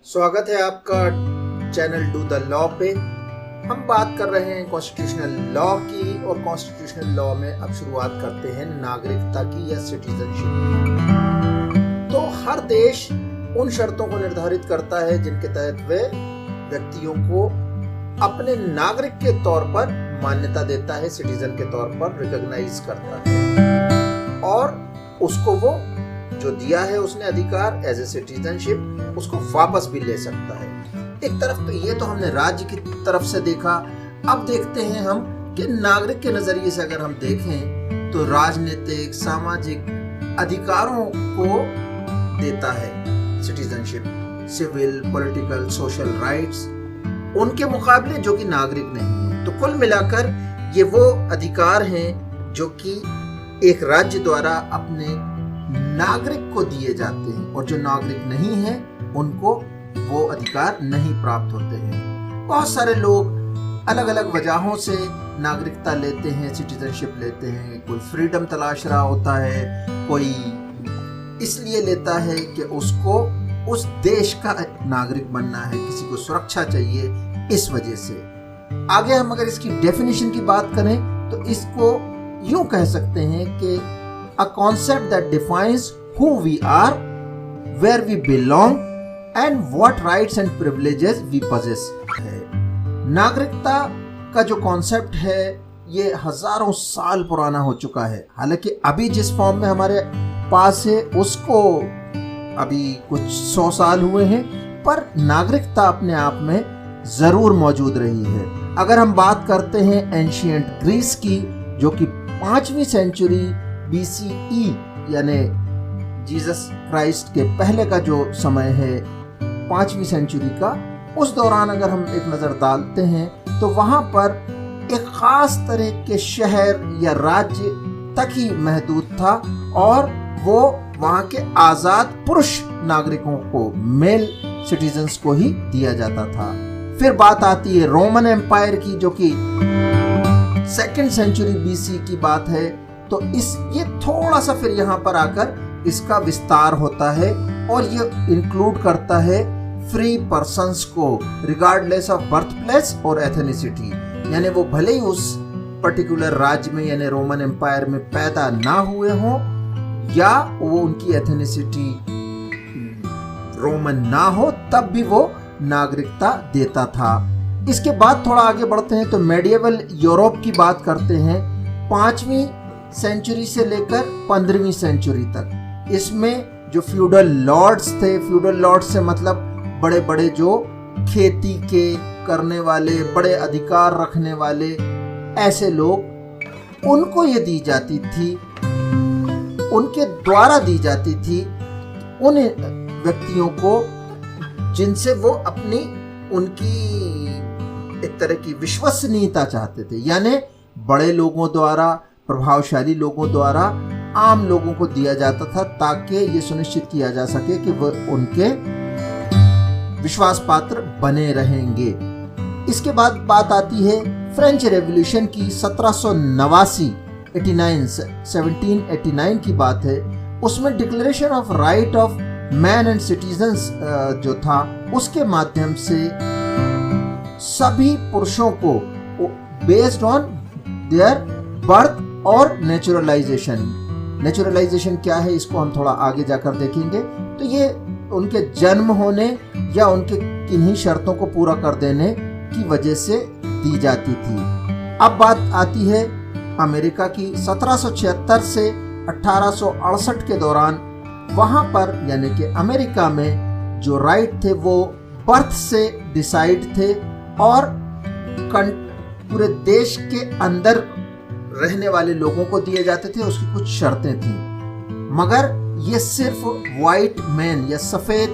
स्वागत है आपका चैनल डू द लॉ पे। हम बात कर रहे हैं कॉन्स्टिट्यूशनल लॉ की, और कॉन्स्टिट्यूशनल लॉ में अब शुरुआत करते हैं नागरिकता की या सिटीजनशिप। तो हर देश उन शर्तों को निर्धारित करता है जिनके तहत वे व्यक्तियों को अपने नागरिक के तौर पर मान्यता देता है, सिटीजन के तौर पर रिकॉग्नाइज करता है, और उसको वो जो दिया है उसने अधिकार एज ए सिटीजनशिप उसको वापस भी ले सकता है। एक तरफ तो ये तो हमने राज्य की तरफ से देखा। अब देखते हैं हम कि नागरिक के नजरिए से अगर हम देखें तो राजनीतिक सामाजिक अधिकारों को देता है citizenship, civil political social rights उनके मुकाबले जो कि नागरिक नहीं है। तो कुल मिलाकर ये वो अधिकार हैं जो कि एक राज्य द्वारा अपने नागरिक को दिए जाते हैं, और जो नागरिक नहीं है उनको वो अधिकार नहीं प्राप्त होते हैं। बहुत सारे लोग अलग अलग वजहों से नागरिकता लेते हैं, सिटीजनशिप लेते हैं। कोई फ्रीडम तलाश रहा होता है, कोई इसलिए लेता है कि उसको उस देश का नागरिक बनना है, किसी को सुरक्षा चाहिए, इस वजह से। आगे हम अगर इसकी डेफिनेशन की बात करें तो इसको यूं कह सकते हैं कि a concept that defines who we are, where we belong and what rights and privileges we possess है। नागरिकता का जो कॉन्सेप्ट है ये हजारों साल पुराना हो चुका है। हालांकि अभी जिस फॉर्म में हमारे पास है उसको अभी कुछ 100 साल हुए हैं, पर नागरिकता अपने आप में जरूर मौजूद रही है। अगर हम बात करते हैं एंशिएंट ग्रीस की, जो कि 5वीं सेंचुरी BCE यानी जीसस क्राइस्ट के पहले का जो समय है 5वीं सेंचुरी का, उस दौरान अगर हम एक नज़र डालते हैं तो वहाँ पर एक ख़ास तरह के शहर या राज्य तक ही महदूद था, और वो वहाँ के आज़ाद पुरुष नागरिकों को, मेल सिटीजन्स को ही दिया जाता था। फिर बात आती है रोमन एम्पायर की, जो कि 2nd सेंचुरी BC की बात है। तो ये थोड़ा सा फिर यहाँ पर आकर इसका विस्तार होता है, और ये इंक्लूड करता है फ्री पर्सन्स को रिगार्डलेस ऑफ बर्थ प्लेस और एथनिसिटी, यानी वो भले ही उस पर्टिकुलर राज्य में यानी रोमन एम्पायर में पैदा ना हुए हों, या वो उनकी एथनिसिटी रोमन ना हो, तब भी वो नागरिकता देता था। इसके बाद थोड़ा आगे बढ़ते हैं तो मेडिएवल यूरोप की बात करते हैं, 5वीं सेंचुरी से लेकर 15वीं सेंचुरी तक। इसमें जो फ्यूडल लॉर्ड्स थे, फ्यूडल लॉर्ड्स से मतलब बड़े बड़े जो खेती के करने वाले, बड़े अधिकार रखने वाले ऐसे लोग, उनको ये दी जाती थी, उनके द्वारा दी जाती थी उन व्यक्तियों को जिनसे वो अपनी उनकी एक तरह की विश्वसनीयता चाहते थे। यानी बड़े लोगों द्वारा, प्रभावशाली लोगों द्वारा आम लोगों को दिया जाता था, ताकि ये सुनिश्चित किया जा सके कि वह उनके विश्वास पात्र बने रहेंगे। इसके बाद बात आती है फ्रेंच रेवोल्यूशन की, 1789 की बात है। उसमें declaration of right of man and citizens जो था, उसके माध्यम से सभी पुरुषों को बेस्ड ऑन देयर बर्थ और नेचुरलाइजेशन क्या है इसको हम थोड़ा आगे जाकर देखेंगे। तो ये उनके जन्म होने या उनके किन्हीं शर्तों को पूरा कर देने की वजह से दी जाती थी। अब बात आती है अमेरिका की, 1776 से 1868 के दौरान वहां पर यानी कि अमेरिका में जो राइट थे वो बर्थ से डिसाइड थे, और पूरे देश के अंदर रहने वाले लोगों को दिए जाते थे। उसकी कुछ शर्तें थी, मगर ये सिर्फ वाइट मैन या सफेद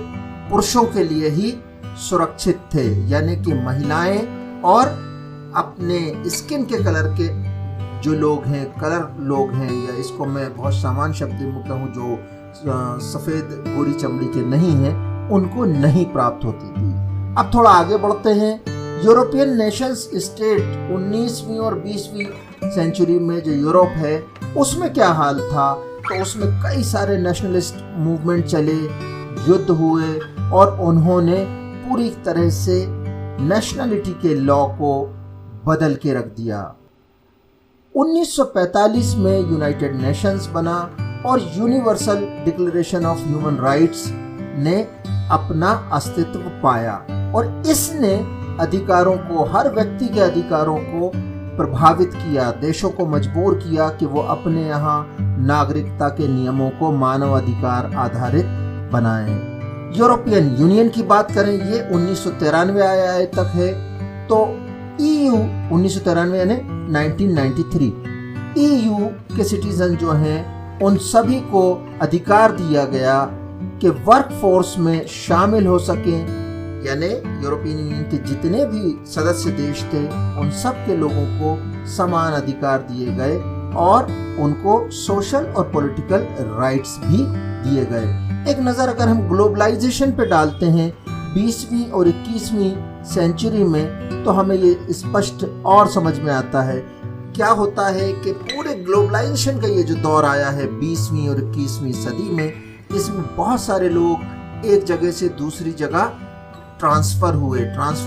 पुरुषों के लिए ही सुरक्षित थे, यानी कि महिलाएं और अपने स्किन के कलर के जो लोग हैं, कलर लोग हैं, या इसको मैं बहुत सामान्य शब्द में कहूँ, जो सफेद गोरी चमड़ी के नहीं हैं, उनको नहीं प्राप्त होती थी। अब थोड़ा आगे बढ़ते हैं। यूरोपियन नेशंस स्टेट 19वीं और 20वीं सेंचुरी में जो यूरोप है उसमें क्या हाल था, तो उसमें कई सारे नेशनलिस्ट मूवमेंट चले, युद्ध हुए, और उन्होंने पूरी तरह से नेशनलिटी के लॉ को बदल के रख दिया। 1945 में यूनाइटेड नेशंस बना और universal declaration of human rights ने अपना अस्तित्व पाया और इसने अधिकारों को, हर व्यक्ति के अधिकारों को प्रभावित किया, देशों को मजबूर किया कि वो अपने यहाँ नागरिकता के नियमों को मानव अधिकार आधारित बनाएं। यूरोपियन यूनियन की बात करें, ये 1993 आया तक है, तो EU 1993 यानी 1993 EU के सिटीजन जो हैं उन सभी को अधिकार दिया गया कि वर्कफोर्स में शामिल हो सकें, यानी यूरोपियन यूनियन के जितने भी सदस्य देश थे उन सब के लोगों को समान अधिकार दिए गए और उनको सोशल और पॉलिटिकल राइट्स भी दिए गए। एक नज़र अगर हम ग्लोबलाइजेशन पे डालते हैं 20वीं और 21वीं सेंचुरी में, तो हमें ये स्पष्ट और समझ में आता है। क्या होता है कि पूरे ग्लोबलाइजेशन का ये जो दौर आया है 20वीं और 21वीं सदी में, इसमें बहुत सारे लोग एक जगह से दूसरी जगह ट्रांसफ़र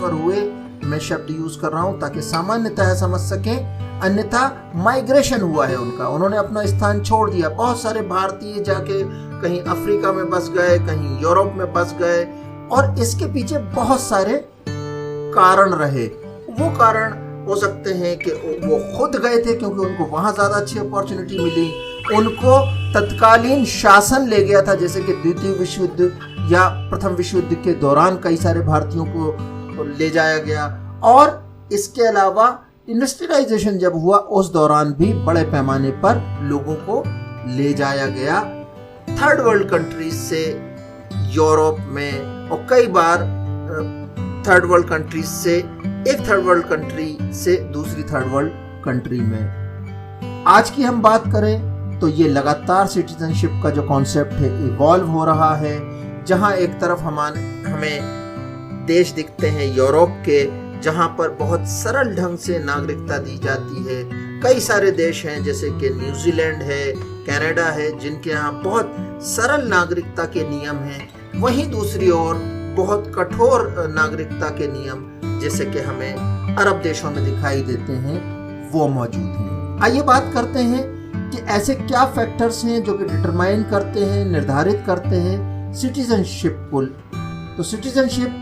हुए। मैं शब्द यूज़ कर रहा हूँ ताकि सामान्यतः समझ सकें, अन्यथा माइग्रेशन हुआ है उनका, उन्होंने अपना स्थान छोड़ दिया। बहुत सारे भारतीय जाके कहीं अफ्रीका में बस गए, कहीं यूरोप में बस गए और इसके पीछे बहुत सारे कारण रहे। वो कारण हो सकते हैं कि वो खुद गए थे क्योंकि उनको वहाँ ज़्यादा अच्छी अपॉर्चुनिटी मिली, उनको तत्कालीन शासन ले गया था, जैसे कि द्वितीय विश्व युद्ध या प्रथम विश्व युद्ध के दौरान कई सारे भारतीयों को ले जाया गया, और इसके अलावा इंडस्ट्रियलाइजेशन जब हुआ उस दौरान भी बड़े पैमाने पर लोगों को ले जाया गया थर्ड वर्ल्ड कंट्रीज से यूरोप में, और कई बार थर्ड वर्ल्ड कंट्रीज से एक थर्ड वर्ल्ड कंट्री से दूसरी थर्ड वर्ल्ड कंट्री में। आज की हम बात करें तो ये लगातार सिटीजनशिप का जो कॉन्सेप्ट है इवॉल्व हो रहा है, जहां एक तरफ हमें देश दिखते हैं यूरोप के जहां पर बहुत सरल ढंग से नागरिकता दी जाती है। कई सारे देश हैं जैसे कि न्यूजीलैंड है, कनाडा है, जिनके यहाँ बहुत सरल नागरिकता के नियम हैं। वहीं दूसरी ओर बहुत कठोर नागरिकता के नियम जैसे कि हमें अरब देशों में दिखाई देते हैं वो मौजूद हैं। आइए बात करते हैं कि ऐसे क्या फैक्टर्स हैं जो कि डिटरमाइन करते हैं, निर्धारित करते हैं सिटीजनशिप को। तो सिटीजनशिप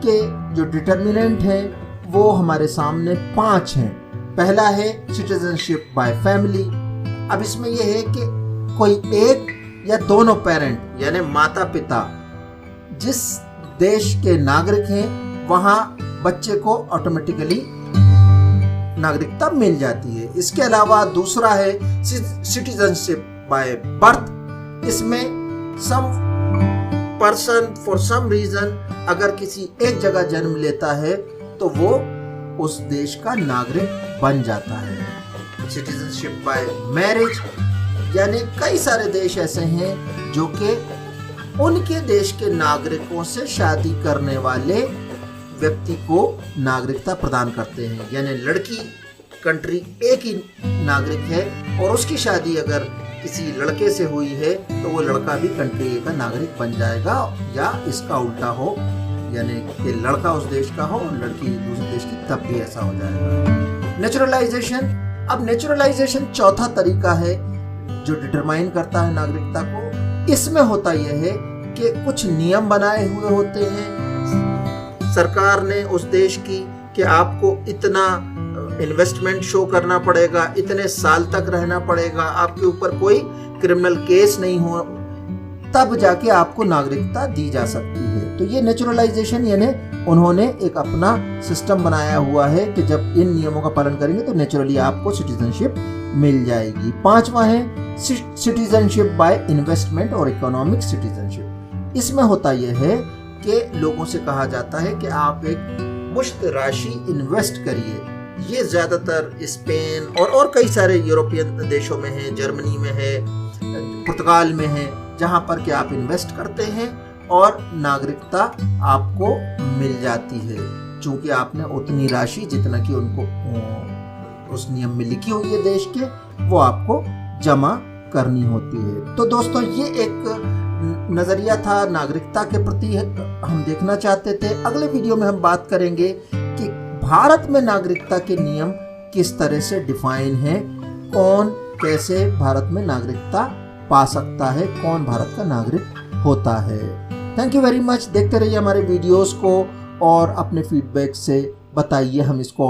के जो डिटर्मिनेंट हैं वो हमारे सामने 5 हैं। पहला है सिटीजनशिप बाय फैमिली। अब इसमें यह है कि कोई एक या दोनों पेरेंट यानी माता पिता जिस देश के नागरिक हैं वहां बच्चे को ऑटोमेटिकली नागरिकता मिल जाती है। इसके अलावा दूसरा है सिटीजनशिप बाय बर्थ। इसमें some person for some reason अगर किसी एक जगह जन्म लेता है तो वो उस देश का नागरिक बन जाता है। सिटीजनशिप बाय मैरिज यानी कई सारे देश ऐसे हैं जो कि उनके देश के नागरिकों से शादी करने वाले व्यक्ति को नागरिकता प्रदान करते हैं, यानी लड़की कंट्री ए की नागरिक है और उसकी शादी अगर किसी लड़के से हुई है तो वो लड़का भी कंट्री ए का नागरिक बन जाएगा, या इसका उल्टा हो यानी कि लड़का उस देश का हो और लड़की दूसरे देश की, तब भी ऐसा हो जाएगा। नेचुरलाइजेशन। अब नेचुरलाइजेशन चौथा तरीका है जो डिटरमाइन करता है नागरिकता को। इसमें होता यह है कि कुछ नियम बनाए हुए होते हैं सरकार ने उस देश की कि आपको इतना इन्वेस्टमेंट शो करना पड़ेगा, इतने साल तक रहना पड़ेगा, आपके ऊपर कोई क्रिमिनल केस नहीं हो, तब जाके आपको नागरिकता दी जा सकती है। तो ये नेचुरलाइजेशन यानी उन्होंने एक अपना सिस्टम बनाया हुआ है कि जब इन नियमों का पालन करेंगे तो नेचुरली आपको सिटीजनशिप मिल जाएगी। 5वां है सिटीजनशिप बाय इन्वेस्टमेंट और इकोनॉमिक सिटीजनशिप। इसमें होता यह है कि लोगों से कहा जाता है कि आप एक मुश्त राशि इन्वेस्ट करिए। ये ज़्यादातर स्पेन और कई सारे यूरोपियन देशों में है, जर्मनी में है, पुर्तगाल में है, जहाँ पर कि आप इन्वेस्ट करते हैं और नागरिकता आपको मिल जाती है, चूँकि आपने उतनी राशि जितना कि उनको उस नियम में लिखी हुई है देश के, वो आपको जमा करनी होती है। तो दोस्तों ये एक नज़रिया था नागरिकता के प्रति हम देखना चाहते थे। अगले वीडियो में हम बात करेंगे कि भारत में नागरिकता के नियम किस तरह से डिफाइन है, कौन कैसे भारत में नागरिकता पा सकता है, कौन भारत का नागरिक होता है। Thank you very much. देखते रहिए हमारे वीडियोस को और अपने फीडबैक से बताइए हम इसको